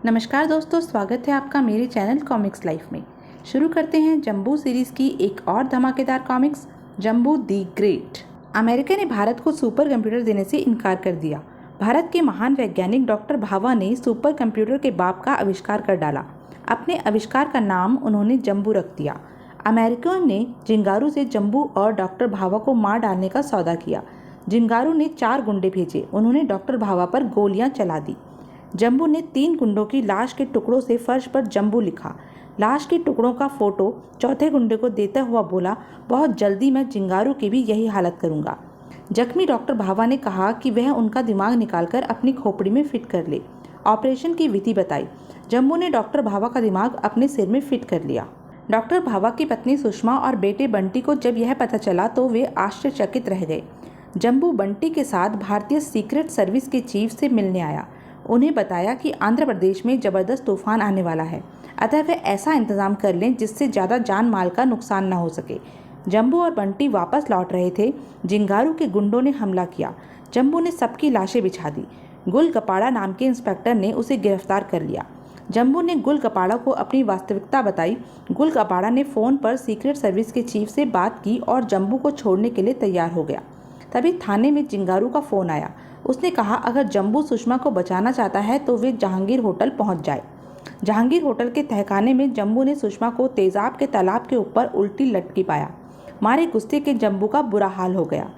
नमस्कार दोस्तों, स्वागत है आपका मेरे चैनल कॉमिक्स लाइफ में। शुरू करते हैं जंबू सीरीज की एक और धमाकेदार कॉमिक्स, जंबू दी ग्रेट। अमेरिका ने भारत को सुपर कंप्यूटर देने से इनकार कर दिया। भारत के महान वैज्ञानिक डॉक्टर भाभा ने सुपर कंप्यूटर के बाप का आविष्कार कर डाला। अपने आविष्कार का नाम उन्होंने जंबू रख दिया। अमेरिकियों ने जिंगारू से जंबू और डॉक्टर भाभा को मार डालने का सौदा किया। जिंगारू ने 4 गुंडे भेजे। उन्होंने डॉक्टर भाभा पर गोलियां चला दी। जंबू ने 3 गुंडों की लाश के टुकड़ों से फर्श पर जंबू लिखा। लाश के टुकड़ों का फोटो चौथे गुंडे को देता हुआ बोला, बहुत जल्दी मैं जिंगारू की भी यही हालत करूंगा। जख्मी डॉक्टर भाभा ने कहा कि वह उनका दिमाग निकालकर अपनी खोपड़ी में फिट कर ले। ऑपरेशन की विधि बताई। जंबू ने डॉक्टर भाभा का दिमाग अपने सिर में फिट कर लिया। डॉक्टर भाभा की पत्नी सुषमा और बेटे बंटी को जब यह पता चला तो वे आश्चर्यचकित रह गए। जंबू बंटी के साथ भारतीय सीक्रेट सर्विस के चीफ से मिलने आया। उन्हें बताया कि आंध्र प्रदेश में ज़बरदस्त तूफान आने वाला है, अतः वे ऐसा इंतजाम कर लें जिससे ज़्यादा जान माल का नुकसान न हो सके। जंबू और बंटी वापस लौट रहे थे। जिंगारू के गुंडों ने हमला किया। जंबू ने सबकी लाशें बिछा दी। गुल गपाड़ा नाम के इंस्पेक्टर ने उसे गिरफ्तार कर लिया। जंबू ने गुल गपाड़ा को अपनी वास्तविकता बताई। गुल गपाड़ा ने फ़ोन पर सीक्रेट सर्विस के चीफ से बात की और जंबू को छोड़ने के लिए तैयार हो गया। तभी थाने में जिंगारू का फ़ोन आया। उसने कहा अगर जंबू सुषमा को बचाना चाहता है तो वे जहांगीर होटल पहुंच जाए। जहांगीर होटल के तहखाने में जंबू ने सुषमा को तेजाब के तालाब के ऊपर उल्टी लटकी पाया। मारे गुस्से के जंबू का बुरा हाल हो गया।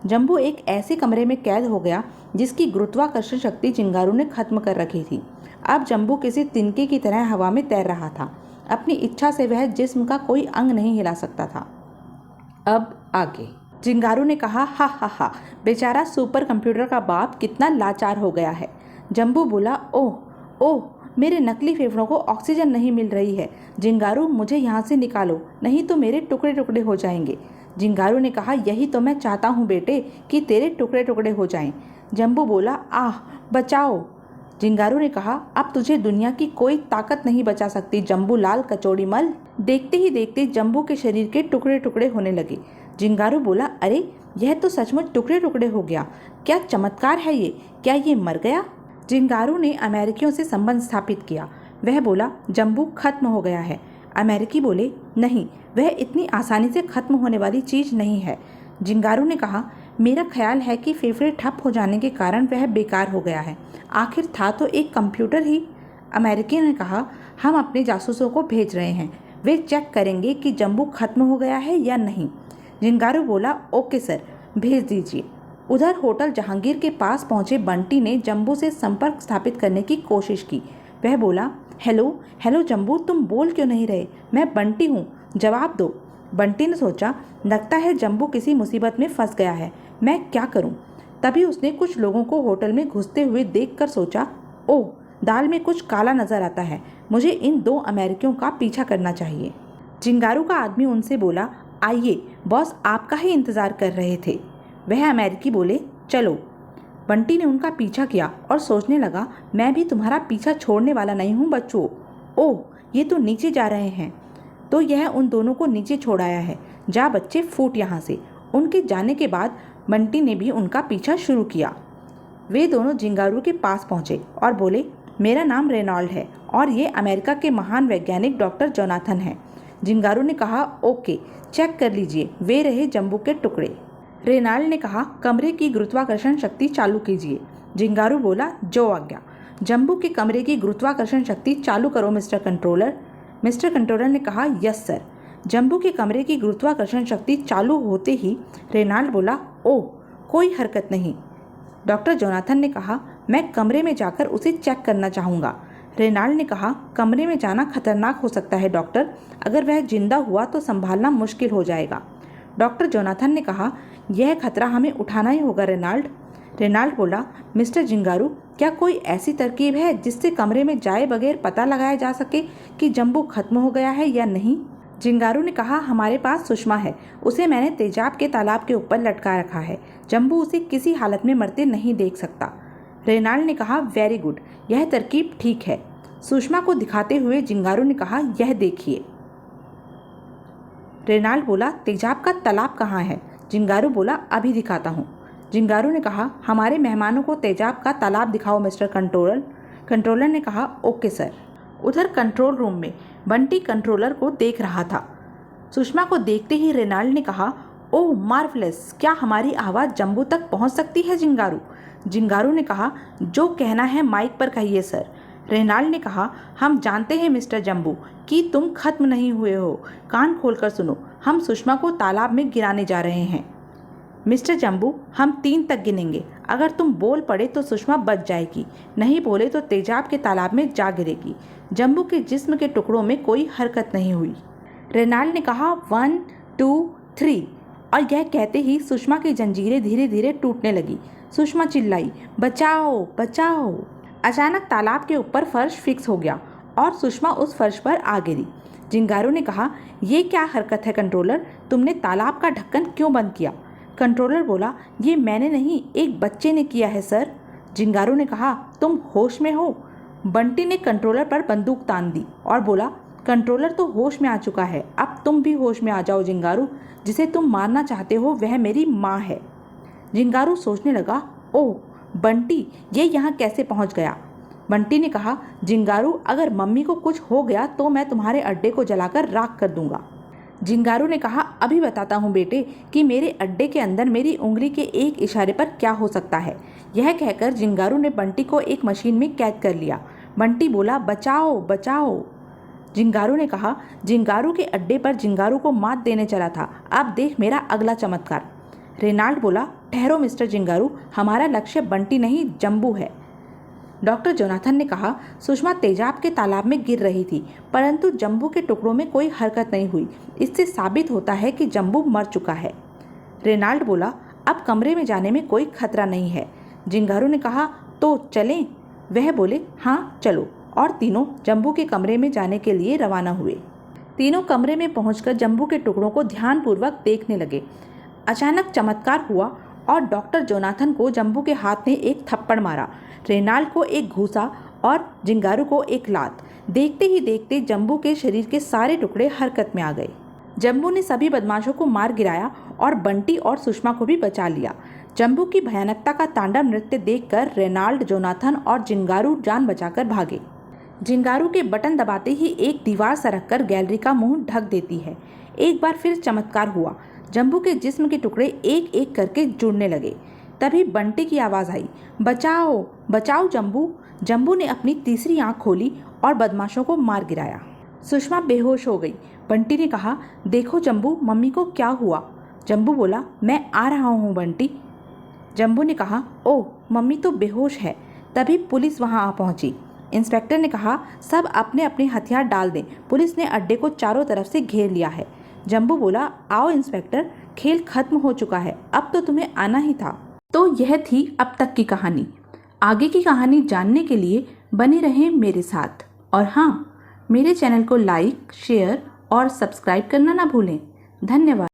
जंबू एक ऐसे कमरे में कैद हो गया जिसकी गुरुत्वाकर्षण शक्ति जिंगारू ने खत्म कर रखी थी। अब जंबू किसी तिनके की तरह हवा में तैर रहा था। अपनी इच्छा से वह जिस्म का कोई अंग नहीं हिला सकता था। अब आगे। जिंगारू ने कहा, हा हा हा, बेचारा सुपर कंप्यूटर का बाप कितना लाचार हो गया है। जंबू बोला, ओह ओह, मेरे नकली फेफड़ों को ऑक्सीजन नहीं मिल रही है। जिंगारू, मुझे यहाँ से निकालो, नहीं तो मेरे टुकड़े टुकड़े हो जाएंगे। जिंगारू ने कहा, यही तो मैं चाहता हूँ बेटे, कि तेरे टुकड़े टुकड़े हो जाएं। जंबू बोला, आह, बचाओ। जिंगारू ने कहा, अब तुझे दुनिया की कोई ताकत नहीं बचा सकती जंबू लाल कचौड़ी मल। देखते ही देखते जंबू के शरीर के टुकड़े टुकड़े होने लगे। जिंगारू बोला, अरे यह तो सचमुच टुकड़े टुकड़े हो गया। क्या चमत्कार है ये, क्या ये मर गया? जिंगारू ने अमेरिकियों से संबंध स्थापित किया। वह बोला, जंबू खत्म हो गया है। अमेरिकी बोले, नहीं, वह इतनी आसानी से खत्म होने वाली चीज़ नहीं है। जिंगारू ने कहा, मेरा ख्याल है कि फेफड़े ठप हो जाने के कारण वह बेकार हो गया है। आखिर था तो एक कंप्यूटर ही। अमेरिकी ने कहा, हम अपने जासूसों को भेज रहे हैं, वे चेक करेंगे कि जंबू खत्म हो गया है या नहीं। जिंगारू बोला, ओके सर, भेज दीजिए। उधर होटल जहांगीर के पास पहुंचे बंटी ने जंबू से संपर्क स्थापित करने की कोशिश की। वह बोला, हेलो हेलो जंबू, तुम बोल क्यों नहीं रहे? मैं बंटी हूँ, जवाब दो। बंटी ने सोचा, लगता है जंबू किसी मुसीबत में फंस गया है, मैं क्या करूँ? तभी उसने कुछ लोगों को होटल में घुसते हुए देखकर सोचा, ओह, दाल में कुछ काला नजर आता है, मुझे इन 2 अमेरिकियों का पीछा करना चाहिए। जिंगारू का आदमी उनसे बोला, आइए, बॉस आपका ही इंतज़ार कर रहे थे। वह अमेरिकी बोले, चलो। बंटी ने उनका पीछा किया और सोचने लगा, मैं भी तुम्हारा पीछा छोड़ने वाला नहीं हूँ बच्चों। ओह, ये तो नीचे जा रहे हैं। तो यह उन दोनों को नीचे छोड़ आया है। जा बच्चे, फूट यहाँ से। उनके जाने के बाद बंटी ने भी उनका पीछा शुरू किया। वे दोनों जिंगारू के पास पहुँचे और बोले, मेरा नाम रेनॉल्ड है और ये अमेरिका के महान वैज्ञानिक डॉक्टर जोनाथन हैं। जिंगारू ने कहा, ओके, चेक कर लीजिए, वे रहे जंबू के टुकड़े। रेनाल्ड ने कहा, कमरे की गुरुत्वाकर्षण शक्ति चालू कीजिए। जिंगारू बोला, जो आज्ञा। जंबू के कमरे की गुरुत्वाकर्षण शक्ति चालू करो मिस्टर कंट्रोलर। मिस्टर कंट्रोलर ने कहा, यस सर। जंबू के कमरे की गुरुत्वाकर्षण शक्ति चालू होते ही रेनाल्ड बोला, ओह, कोई हरकत नहीं। डॉक्टर जोनाथन ने कहा, मैं कमरे में जाकर उसे चेक करना चाहूँगा। रेनाल्ड ने कहा, कमरे में जाना खतरनाक हो सकता है डॉक्टर, अगर वह जिंदा हुआ तो संभालना मुश्किल हो जाएगा। डॉक्टर जोनाथन ने कहा, यह खतरा हमें उठाना ही होगा रेनाल्ड। रेनाल्ड बोला, मिस्टर जिंगारू, क्या कोई ऐसी तरकीब है जिससे कमरे में जाए बगैर पता लगाया जा सके कि जंबू खत्म हो गया है या नहीं? जिंगारू ने कहा, हमारे पास सुषमा है, उसे मैंने तेजाब के तालाब के ऊपर लटका रखा है। जंबू उसे किसी हालत में मरते नहीं देख सकता। रेनाल्ड ने कहा, वेरी गुड, यह तरकीब ठीक है। सुषमा को दिखाते हुए जिंगारू ने कहा, यह देखिए। रेनाल्ड बोला, तेजाब का तालाब कहाँ है? जिंगारू बोला, अभी दिखाता हूँ। जिंगारू ने कहा, हमारे मेहमानों को तेजाब का तालाब दिखाओ मिस्टर कंट्रोलर ने कहा, ओके सर। उधर कंट्रोल रूम में बंटी कंट्रोलर को देख रहा था। सुषमा को देखते ही रेनाल्ड ने कहा, ओह मार्वलेस, क्या हमारी आवाज़ जम्बू तक पहुंच सकती है जिंगारू? जिंगारू ने कहा, जो कहना है माइक पर कहिए सर। रेनाल्ड ने कहा, हम जानते हैं मिस्टर जम्बू कि तुम खत्म नहीं हुए हो। कान खोलकर सुनो, हम सुषमा को तालाब में गिराने जा रहे हैं। मिस्टर जम्बू, हम 3 तक गिनेंगे। अगर तुम बोल पड़े तो सुषमा बच जाएगी, नहीं बोले तो तेजाब के तालाब में जा गिरेगी। जम्बू के जिस्म के टुकड़ों में कोई हरकत नहीं हुई। रेनाल्ड ने कहा, 1 2 3, और यह कहते ही सुषमा की जंजीरें धीरे धीरे टूटने लगी। सुषमा चिल्लाई, बचाओ बचाओ। अचानक तालाब के ऊपर फर्श फिक्स हो गया और सुषमा उस फर्श पर आ गिरी। जिंगारू ने कहा, ये क्या हरकत है कंट्रोलर, तुमने तालाब का ढक्कन क्यों बंद किया? कंट्रोलर बोला, ये मैंने नहीं, एक बच्चे ने किया है सर। जिंगारू ने कहा, तुम होश में हो? बंटी ने कंट्रोलर पर बंदूक तान दी और बोला, कंट्रोलर तो होश में आ चुका है, अब तुम भी होश में आ जाओ जिंगारू। जिसे तुम मारना चाहते हो वह मेरी माँ है। जिंगारू सोचने लगा, ओह बंटी, ये यहाँ कैसे पहुँच गया? बंटी ने कहा, जिंगारू, अगर मम्मी को कुछ हो गया तो मैं तुम्हारे अड्डे को जलाकर राख कर दूंगा। जिंगारू ने कहा, अभी बताता हूँ बेटे कि मेरे अड्डे के अंदर मेरी उंगली के एक इशारे पर क्या हो सकता है। यह कहकर जिंगारू ने बंटी को एक मशीन में कैद कर लिया। बंटी बोला, बचाओ बचाओ। जिंगारू ने कहा, जिंगारू के अड्डे पर जिंगारू को मात देने चला था, अब देख मेरा अगला चमत्कार। रेनाल्ड बोला, ठहरो मिस्टर जिंगारू, हमारा लक्ष्य बंटी नहीं जम्बू है। डॉक्टर जोनाथन ने कहा, सुषमा तेजाब के तालाब में गिर रही थी, परंतु जम्बू के टुकड़ों में कोई हरकत नहीं हुई। इससे साबित होता है कि जम्बू मर चुका है। रेनाल्ड बोला, अब कमरे में जाने में कोई खतरा नहीं है। जिंगारू ने कहा, तो चलें? वह बोले, हाँ चलो, और तीनों जम्बू के कमरे में जाने के लिए रवाना हुए। तीनों कमरे में पहुंचकर जम्बू के टुकड़ों को ध्यानपूर्वक देखने लगे। अचानक चमत्कार हुआ और डॉक्टर जोनाथन को जम्बू के हाथ ने एक थप्पड़ मारा, रेनाल्ड को एक घूसा और जिंगारू को एक लात। देखते ही देखते जम्बू के शरीर के सारे टुकड़े हरकत में आ गए। जम्बू ने सभी बदमाशों को मार गिराया और बंटी और सुषमा को भी बचा लिया। जम्बू की भयानकता का तांडव नृत्य देखकर रेनाल्ड, जोनाथन और जिंगारू जान बचाकर भागे। जिंगारू के बटन दबाते ही एक दीवार सरककर गैलरी का मुंह ढक देती है। एक बार फिर चमत्कार हुआ, जम्बू के जिस्म के टुकड़े एक एक करके जुड़ने लगे। तभी बंटी की आवाज़ आई, बचाओ बचाओ जम्बू। जम्बू ने अपनी तीसरी आंख खोली और बदमाशों को मार गिराया। सुषमा बेहोश हो गई। बंटी ने कहा, देखो जम्बू, मम्मी को क्या हुआ? जम्बू बोला, मैं आ रहा हूँ बंटी। जम्बू ने कहा, ओह मम्मी तो बेहोश है। तभी पुलिस वहाँ आ पहुँची। इंस्पेक्टर ने कहा, सब अपने अपने हथियार डाल दें, पुलिस ने अड्डे को चारों तरफ से घेर लिया है। जम्बू बोला, आओ इंस्पेक्टर, खेल खत्म हो चुका है, अब तो तुम्हें आना ही था। तो यह थी अब तक की कहानी। आगे की कहानी जानने के लिए बने रहें मेरे साथ। और हाँ, मेरे चैनल को लाइक, शेयर और सब्सक्राइब करना ना भूलें। धन्यवाद।